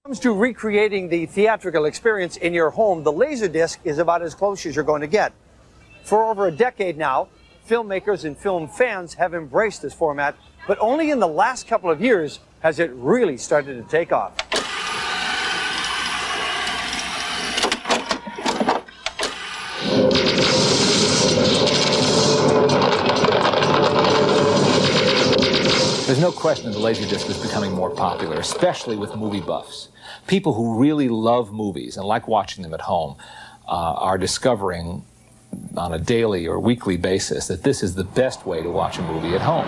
When it comes to recreating the theatrical experience in your home, the Laserdisc is about as close as you're going to get. For over a decade now, filmmakers and film fans have embraced this format, but only in the last couple of years has it really started to take off. There's no question the Laserdisc is becoming more popular, especially with movie buffs. People who really love movies and like watching them at home are discovering on a daily or weekly basis that this is the best way to watch a movie at home.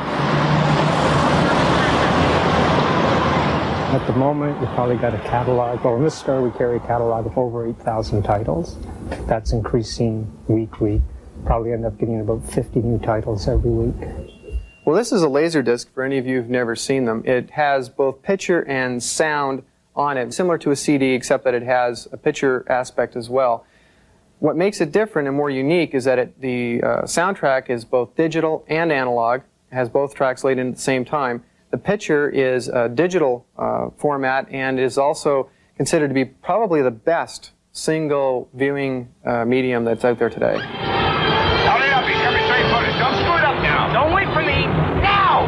At the moment, you probably got a catalog. Well, in this store, we carry a catalog of over 8,000 titles. That's increasing weekly. Probably end up getting about 50 new titles every week. Well, this is a Laserdisc for any of you who've never seen them. It has both picture and sound on it, similar to a CD, except that it has a picture aspect as well. What makes it different and more unique is that the soundtrack is both digital and analog. It has both tracks laid in at the same time. The picture is a digital format and is also considered to be probably the best single viewing medium that's out there today. Hurry up, he's coming straight for us. Don't screw it up now. Don't wait for me. Now!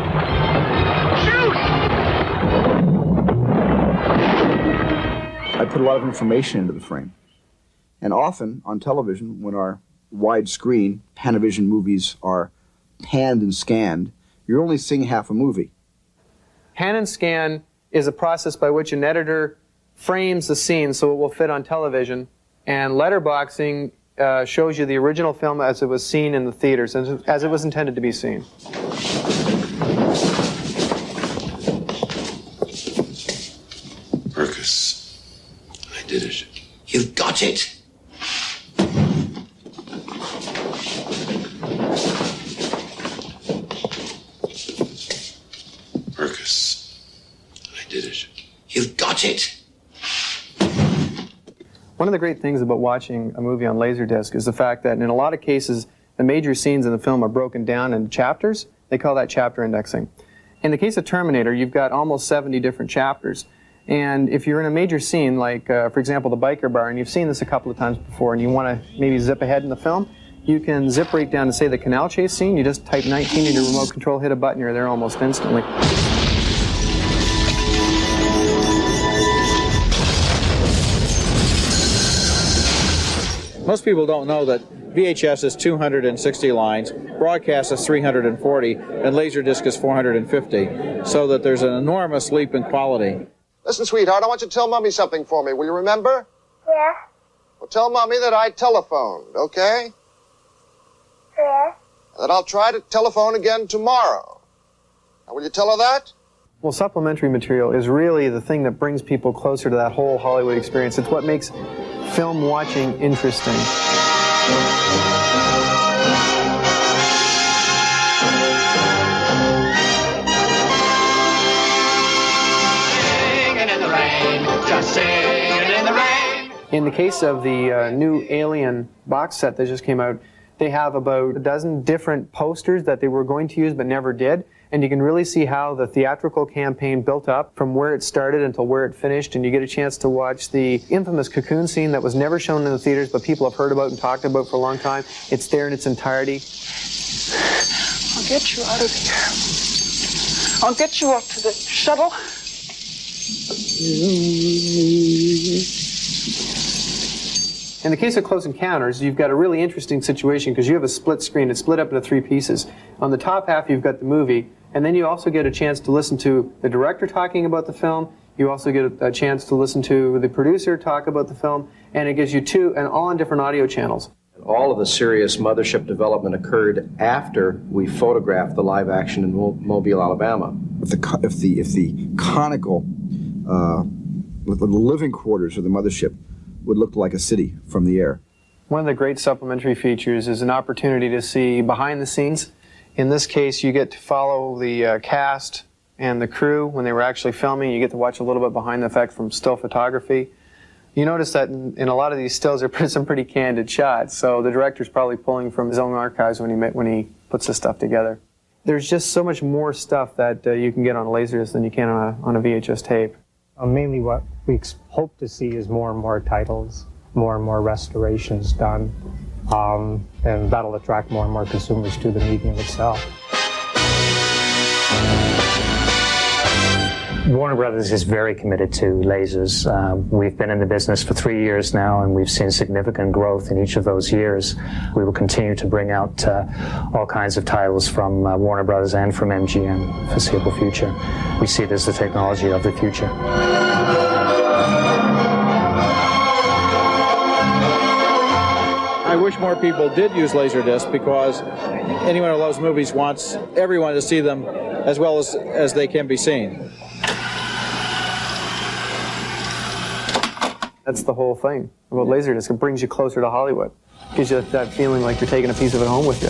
Shoot! I put a lot of information into the frame. And often on television, when our widescreen Panavision movies are panned and scanned, you're only seeing half a movie. Pan and scan is a process by which an editor frames the scene so it will fit on television, and letterboxing shows you the original film as it was seen in the theaters, as it was intended to be seen. Marcus, I did it. You've got it. Marcus, I did it. You've got it. One of the great things about watching a movie on Laserdisc is the fact that in a lot of cases, the major scenes in the film are broken down into chapters. They call that chapter indexing. In the case of Terminator, you've got almost 70 different chapters. And if you're in a major scene, like, for example, the biker bar, and you've seen this a couple of times before, and you want to maybe zip ahead in the film, you can zip right down to, say, the canal chase scene. You just type 19 in your remote control, hit a button, you're there almost instantly. Most people don't know that VHS is 260 lines, broadcast is 340, and Laserdisc is 450, so that there's an enormous leap in quality. Listen, sweetheart, I want you to tell Mommy something for me. Will you remember? Yeah. Well, tell Mommy that I telephoned, okay? Yeah. And that I'll try to telephone again tomorrow. Now, will you tell her that? Well, supplementary material is really the thing that brings people closer to that whole Hollywood experience. It's what makes film watching interesting. Singing in the rain, just singing in the rain. In the case of the new Alien box set that just came out, they have about a dozen different posters that they were going to use but never did. And you can really see how the theatrical campaign built up from where it started until where it finished. And you get a chance to watch the infamous cocoon scene that was never shown in the theaters, but people have heard about and talked about for a long time. It's there in its entirety. I'll get you out of here. I'll get you up to the shuttle. In the case of Close Encounters, you've got a really interesting situation because you have a split screen. It's split up into 3 pieces. On the top half, you've got the movie, and then you also get a chance to listen to the director talking about the film. You also get a chance to listen to the producer talk about the film, and it gives you all on different audio channels. All of the serious mothership development occurred after we photographed the live action in Mobile, Alabama. If the conical, the living quarters of the mothership would look like a city from the air. One of the great supplementary features is an opportunity to see behind the scenes. In this case, you get to follow the cast and the crew when they were actually filming. You get to watch a little bit behind the effect from still photography. You notice that in a lot of these stills, there are some pretty candid shots, so the director's probably pulling from his own archives when he puts this stuff together. There's just so much more stuff that you can get on a Laserdisc than you can on a VHS tape. Mainly what we hope to see is more and more titles, more and more restorations done, and that'll attract more and more consumers to the medium itself. Warner Brothers is very committed to lasers. We've been in the business for 3 years now, and we've seen significant growth in each of those years. We will continue to bring out all kinds of titles from Warner Brothers and from MGM for the foreseeable future. We see it as the technology of the future. I wish more people did use Laserdisc, because anyone who loves movies wants everyone to see them as well as they can be seen. That's the whole thing about Laserdisc. It brings you closer to Hollywood. Gives you that feeling like you're taking a piece of it home with you.